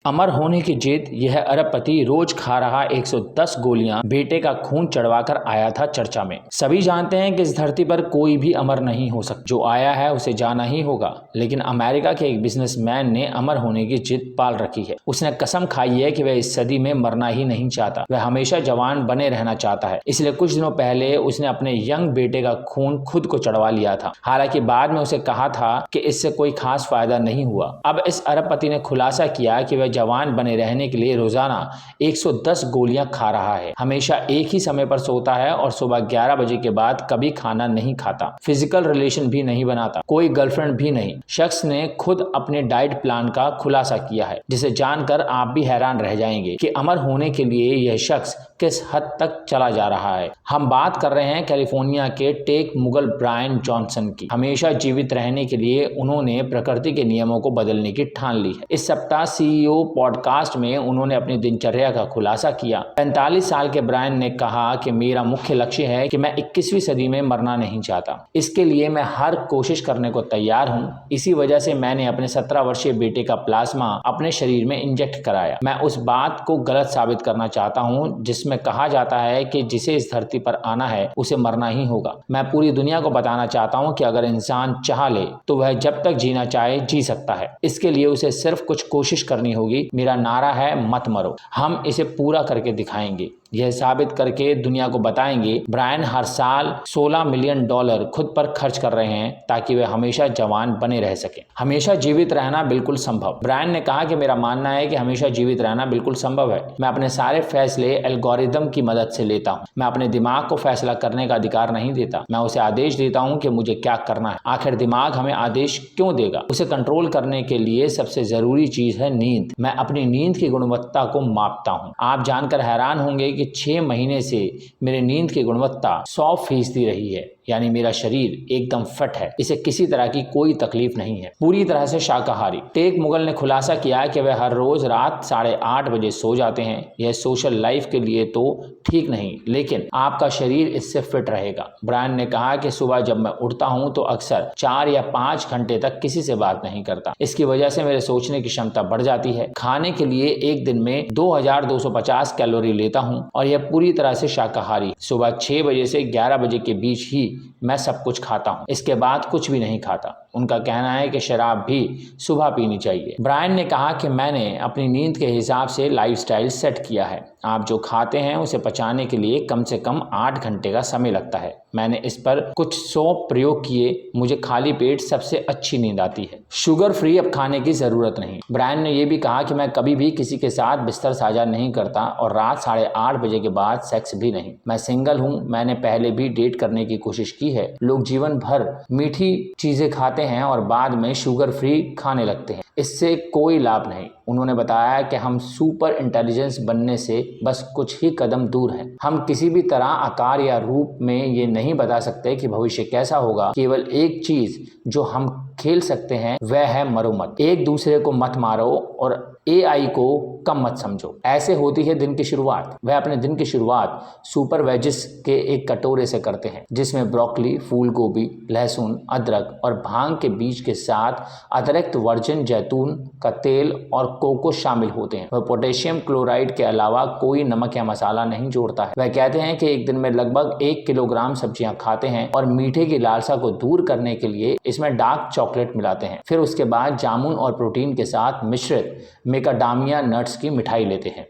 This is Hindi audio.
अमर होने की जिद। यह अरबपति रोज खा रहा 110 गोलियां बेटे का खून चढ़वाकर आया था चर्चा में। सभी जानते हैं कि इस धरती पर कोई भी अमर नहीं हो सकता, जो आया है उसे जाना ही होगा। लेकिन अमेरिका के एक बिजनेसमैन ने अमर होने की जिद पाल रखी है। उसने कसम खाई है कि वह इस सदी में मरना ही नहीं चाहता, वह हमेशा जवान बने रहना चाहता है। इसलिए कुछ दिनों पहले उसने अपने यंग बेटे का खून खुद को चढ़वा लिया था। हालांकि बाद में उसे कहा था कि इससे कोई खास फायदा नहीं हुआ। अब इस अरबपति ने खुलासा किया कि वह जवान बने रहने के लिए रोजाना 110 गोलियां खा रहा है, हमेशा एक ही समय पर सोता है और सुबह 11 बजे के बाद कभी खाना नहीं खाता, फिजिकल रिलेशन भी नहीं बनाता, कोई गर्लफ्रेंड भी नहीं। शख्स ने खुद अपने डाइट प्लान का खुलासा किया है, जिसे जानकर आप भी हैरान रह जाएंगे कि अमर होने के लिए यह शख्स किस हद तक चला जा रहा है। हम बात कर रहे हैं कैलिफोर्निया के टेक मुगल ब्रायन जॉनसन की। हमेशा जीवित रहने के लिए उन्होंने प्रकृति के नियमों को बदलने की ठान ली है। इस सप्ताह सीईओ पॉडकास्ट में उन्होंने अपनी दिनचर्या का खुलासा किया। 45 साल के ब्रायन ने कहा कि मेरा मुख्य लक्ष्य है कि मैं 21वीं सदी में मरना नहीं चाहता। इसके लिए मैं हर कोशिश करने को तैयार हूं। इसी वजह से मैंने अपने 17 वर्षीय बेटे का प्लाज्मा अपने शरीर में इंजेक्ट कराया। मैं उस बात को गलत साबित करना चाहता हूं जिसमें कहा जाता है कि जिसे इस धरती पर आना है उसे मरना ही होगा। मैं पूरी दुनिया को बताना चाहता हूं कि अगर इंसान चाह ले तो वह जब तक जीना चाहे जी सकता है। इसके लिए उसे सिर्फ कुछ कोशिश करनी होगी। मेरा नारा है मत मरो। हम इसे पूरा करके दिखाएंगे, यह साबित करके दुनिया को बताएंगे। ब्रायन हर साल $16 मिलियन खुद पर खर्च कर रहे हैं ताकि वे हमेशा जवान बने रह सकें। हमेशा जीवित रहना बिल्कुल संभव। ब्रायन ने कहा कि मेरा मानना है कि हमेशा जीवित रहना बिल्कुल संभव है। मैं अपने सारे फैसले एल्गोरिदम की मदद से लेता हूं। मैं अपने दिमाग को फैसला करने का अधिकार नहीं देता, मैं उसे आदेश देता हूं कि मुझे क्या करना है। आखिर दिमाग हमें आदेश क्यों देगा? उसे कंट्रोल करने के लिए सबसे जरूरी चीज है नींद। मैं अपनी नींद की गुणवत्ता को मापता हूं। आप जानकर हैरान होंगे कि 6 महीने से मेरी नींद की गुणवत्ता 100% रही है, यानी मेरा शरीर एकदम फिट है, इसे किसी तरह की कोई तकलीफ नहीं है। पूरी तरह से शाकाहारी। टेक मुगल ने खुलासा किया कि वह हर रोज रात 8:30 बजे सो जाते हैं। यह सोशल लाइफ के लिए तो ठीक नहीं, लेकिन आपका शरीर इससे फिट रहेगा। ब्रायन ने कहा कि सुबह जब मैं उठता हूं तो अक्सर 4 या 5 घंटे तक किसी से बात नहीं करता। इसकी वजह से मेरे सोचने की क्षमता बढ़ जाती है। खाने के लिए एक दिन में 2250 कैलोरी लेता हूं और यह पूरी तरह से शाकाहारी। सुबह 6 बजे से 11 बजे के बीच ही मैं सब कुछ खाता हूं, इसके बाद कुछ भी नहीं खाता। उनका कहना है कि शराब भी सुबह पीनी चाहिए। ब्रायन ने कहा कि मैंने अपनी नींद के हिसाब से लाइफस्टाइल सेट किया है। आप जो खाते हैं उसे पचाने के लिए कम से कम 8 घंटे का समय लगता है। मैंने इस पर कुछ 100 प्रयोग किए। मुझे खाली पेट सबसे अच्छी नींद आती है। शुगर फ्री अब खाने की जरूरत नहीं। ब्रायन ने यह भी कहा कि मैं कभी भी किसी के साथ बिस्तर साझा नहीं करता और रात 8:30 बजे के बाद सेक्स भी नहीं। मैं सिंगल हूँ। मैंने पहले भी डेट करने की कोशिश की है। लोग जीवन भर मीठी चीजें खाते हैं और बाद में शुगर फ्री खाने लगते हैं, इससे कोई लाभ नहीं। उन्होंने बताया कि हम सुपर इंटेलिजेंस बनने से बस कुछ ही कदम दूर हैं। हम किसी भी तरह, आकार या रूप में ये नहीं बता सकते कि भविष्य कैसा होगा। केवल एक चीज जो हम खेल सकते हैं वह है मरो मत। एक दूसरे को मत मारो और AI को कम मत समझो। ऐसे होती है दिन की शुरुआत। वह अपने दिन की शुरुआत सुपर वेजिस के एक कटोरे से करते हैं, जिसमें ब्रोकली, फूल गोभी, लहसुन, अदरक और भांग के बीज के साथ अतिरिक्त वर्जिन जैतून का तेल और कोको शामिल होते हैं। वह पोटेशियम क्लोराइड के अलावा कोई नमक या मसाला नहीं जोड़ता है। वह कहते हैं कि एक दिन में लगभग 1 किलोग्राम सब्जियां खाते हैं और मीठे की लालसा को दूर करने के लिए इसमें डार्क चॉकलेट मिलाते हैं। फिर उसके बाद जामुन और प्रोटीन के साथ मिश्रित मेकाडामिया नट्स की मिठाई लेते हैं।